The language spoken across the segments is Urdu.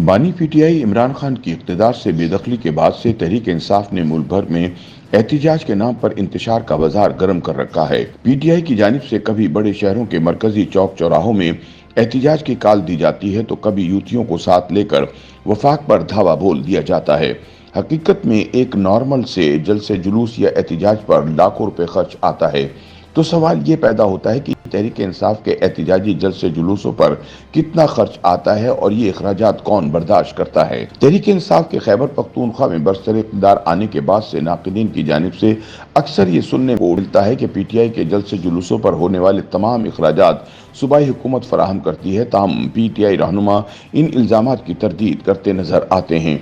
بانی P T I Imran Khan کی اقتدار سے بے دخلی کے بعد سے تحریک انصاف نے ملک بھر میں احتجاج کے نام پر انتشار کا بازار گرم کر رکھا ہے۔ پی ٹی آئی کی جانب سے کبھی بڑے شہروں کے مرکزی چوک چوراہوں میں احتجاج کی کال دی جاتی ہے تو کبھی یوتھیوں کو ساتھ لے کر وفاق پر دھاوا بول دیا جاتا ہے۔ حقیقت میں ایک نارمل سے جلسے جلوس یا احتجاج پر لاکھوں روپے خرچ آتا ہے، تو سوال یہ پیدا ہوتا ہے کہ تحریک انصاف کے احتجاجی جلسے جلوسوں پر کتنا خرچ آتا ہے اور یہ اخراجات کون برداشت کرتا ہے۔ تحریک انصاف کے خیبر پختونخوا میں برسر اقتدار آنے کے بعد سے ناقدین کی جانب سے اکثر یہ سننے کو ملتا ہے کہ پی ٹی آئی کے جلسے جلوسوں پر ہونے والے تمام اخراجات صوبائی حکومت فراہم کرتی ہے، تاہم پی ٹی آئی رہنما ان الزامات کی تردید کرتے نظر آتے ہیں۔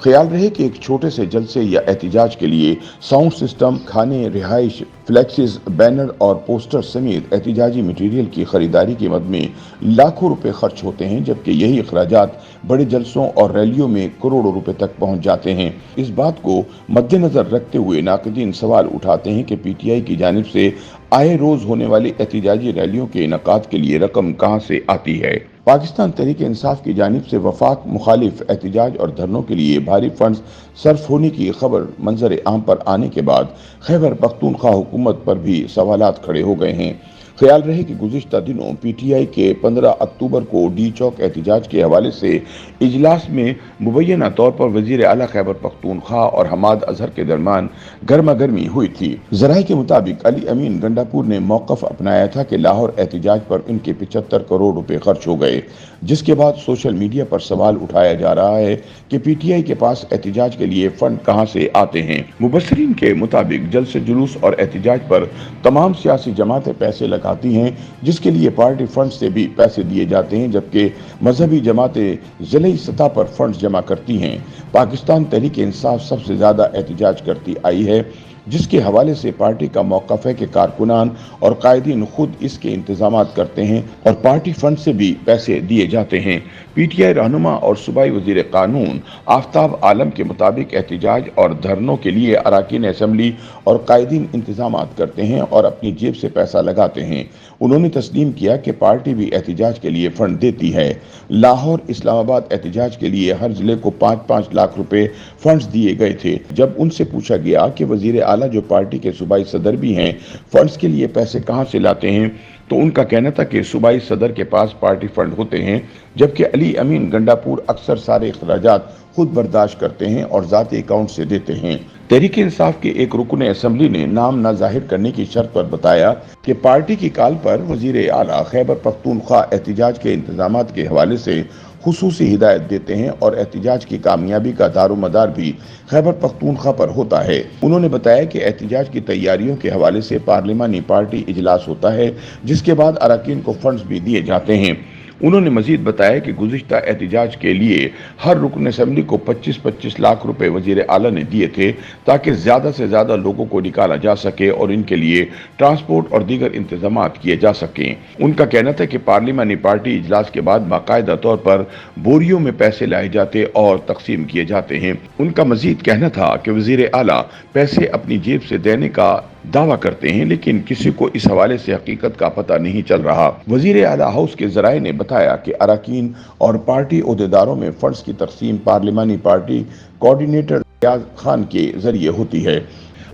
خیال رہے کہ ایک چھوٹے سے جلسے یا احتجاج کے لیے ساؤنڈ سسٹم، کھانے، رہائش، فلیکسز، بینر اور پوسٹر سمیت احتجاجی مٹیریل کی خریداری کی مد میں لاکھوں روپے خرچ ہوتے ہیں، جبکہ یہی اخراجات بڑے جلسوں اور ریلیوں میں کروڑوں روپے تک پہنچ جاتے ہیں۔ اس بات کو مد نظر رکھتے ہوئے ناقدین سوال اٹھاتے ہیں کہ پی ٹی آئی کی جانب سے آئے روز ہونے والی احتجاجی ریلیوں کے انعقاد کے لیے رقم کہاں سے آتی ہے۔ پاکستان تحریک انصاف کی جانب سے وفاق مخالف احتجاج اور دھرنوں کے لیے بھاری فنڈز صرف ہونے کی خبر منظر عام پر آنے کے بعد خیبر پختونخوا حکومت پر بھی سوالات کھڑے ہو گئے ہیں۔ خیال رہے کہ گزشتہ دنوں پی ٹی آئی کے 15 اکتوبر کو ڈی چوک احتجاج کے حوالے سے اجلاس میں مبینہ طور پر وزیر اعلیٰ خیبر پختونخوا اور حماد اظہر کے درمیان گرما گرمی ہوئی تھی۔ ذرائع کے مطابق علی امین گنڈاپور نے موقف اپنایا تھا کہ لاہور احتجاج پر ان کے 75 کروڑ روپے خرچ ہو گئے، جس کے بعد سوشل میڈیا پر سوال اٹھایا جا رہا ہے کہ پی ٹی آئی کے پاس احتجاج کے لیے فنڈ کہاں سے آتے ہیں۔ مبصرین کے مطابق جلسے جلوس اور احتجاج پر تمام سیاسی جماعتیں پیسے لگاتی ہیں، جس کے لیے پارٹی فنڈ سے بھی پیسے دیے جاتے ہیں، جبکہ مذہبی جماعتیں ضلعی سطح پر فنڈز جمع کرتی ہیں۔ پاکستان تحریک انصاف سب سے زیادہ احتجاج کرتی آئی ہے، جس کے حوالے سے پارٹی کا موقف ہے کہ کارکنان اور قائدین خود اس کے انتظامات کرتے ہیں اور پارٹی فنڈ سے بھی پیسے دیے جاتے ہیں۔ پی ٹی آئی رہنما اور صوبائی وزیر قانون آفتاب عالم کے مطابق احتجاج اور دھرنوں کے لیے اراکین اسمبلی اور قائدین انتظامات کرتے ہیں اور اپنی جیب سے پیسہ لگاتے ہیں۔ انہوں نے تسلیم کیا کہ پارٹی بھی احتجاج کے لیے فنڈ دیتی ہے۔ لاہور، اسلام آباد احتجاج کے لیے ہر ضلع کو 5-5 لاکھ روپے فنڈز دیے گئے تھے۔ جب ان سے پوچھا گیا کہ وزیر اعلیٰ جو پارٹی کے صوبائی صدر بھی ہیں فنڈز کے لیے پیسے کہاں سے لاتے ہیں، تو ان کا کہنا تھا کہ صوبائی صدر کے پاس پارٹی فنڈ ہوتے ہیں، جبکہ علی امین گنڈاپور اکثر سارے اخراجات خود برداشت کرتے ہیں اور ذاتی اکاؤنٹ سے دیتے ہیں۔ تحریک انصاف کے ایک رکن اسمبلی نے نام نہ ظاہر کرنے کی شرط پر بتایا کہ پارٹی کی کال پر وزیر اعلیٰ خیبر پختونخوا احتجاج کے انتظامات کے حوالے سے خصوصی ہدایت دیتے ہیں اور احتجاج کی کامیابی کا دار و مدار بھی خیبر پختونخوا پر ہوتا ہے۔ انہوں نے بتایا کہ احتجاج کی تیاریوں کے حوالے سے پارلیمانی پارٹی اجلاس ہوتا ہے، جس کے بعد اراکین کو فنڈز بھی دیے جاتے ہیں۔ انہوں نے مزید بتایا کہ گزشتہ احتجاج کے لیے ہر رکن اسمبلی کو 25-25 لاکھ روپے وزیر اعلیٰ نے دیے تھے تاکہ زیادہ سے زیادہ لوگوں کو نکالا جا سکے اور ان کے لیے ٹرانسپورٹ اور دیگر انتظامات کیے جا سکیں۔ ان کا کہنا تھا کہ پارلیمانی پارٹی اجلاس کے بعد باقاعدہ طور پر بوریوں میں پیسے لائے جاتے اور تقسیم کیے جاتے ہیں۔ ان کا مزید کہنا تھا کہ وزیر اعلیٰ پیسے اپنی جیب سے دینے کا دعویٰ کرتے ہیں، لیکن کسی کو اس حوالے سے حقیقت کا پتہ نہیں چل رہا۔ وزیر اعلیٰ ہاؤس کے ذرائع نے بتایا کہ اراکین اور پارٹی عہدیداروں میں فنڈز کی تقسیم پارلیمانی پارٹی کوارڈینیٹر ریاض خان کے ذریعے ہوتی ہے۔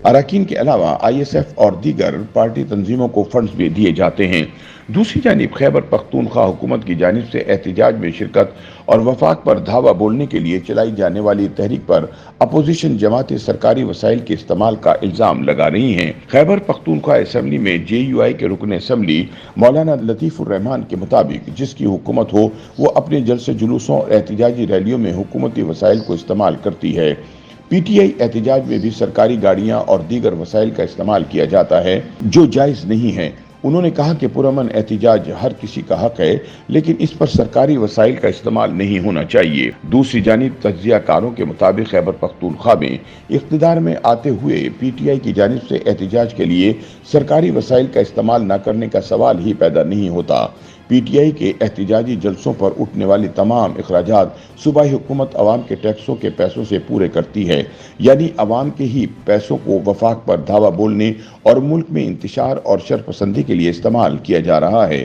اراکین کے علاوہ آئی ایس ایف اور دیگر پارٹی تنظیموں کو فنڈز بھی دیے جاتے ہیں۔ دوسری جانب خیبر پختونخوا حکومت کی جانب سے احتجاج میں شرکت اور وفاق پر دھاوا بولنے کے لیے چلائی جانے والی تحریک پر اپوزیشن جماعتیں سرکاری وسائل کے استعمال کا الزام لگا رہی ہیں۔ خیبر پختونخوا اسمبلی میں جے یو آئی کے رکن اسمبلی مولانا لطیف الرحمان کے مطابق جس کی حکومت ہو وہ اپنے جلسے جلوسوں اور احتجاجی ریلیوں میں حکومتی وسائل کو استعمال کرتی ہے۔ پی ٹی آئی احتجاج میں بھی سرکاری گاڑیاں اور دیگر وسائل کا استعمال کیا جاتا ہے جو جائز نہیں ہے۔ انہوں نے کہا کہ پرامن احتجاج ہر کسی کا حق ہے، لیکن اس پر سرکاری وسائل کا استعمال نہیں ہونا چاہیے۔ دوسری جانب تجزیہ کاروں کے مطابق خیبر پختونخوا میں اقتدار میں آتے ہوئے پی ٹی آئی کی جانب سے احتجاج کے لیے سرکاری وسائل کا استعمال نہ کرنے کا سوال ہی پیدا نہیں ہوتا۔ پی ٹی آئی کے احتجاجی جلسوں پر اٹھنے والی تمام اخراجات صوبائی حکومت عوام کے ٹیکسوں کے پیسوں سے پورے کرتی ہے، یعنی عوام کے ہی پیسوں کو وفاق پر دھاوا بولنے اور ملک میں انتشار اور شرپسندی کے لیے استعمال کیا جا رہا ہے۔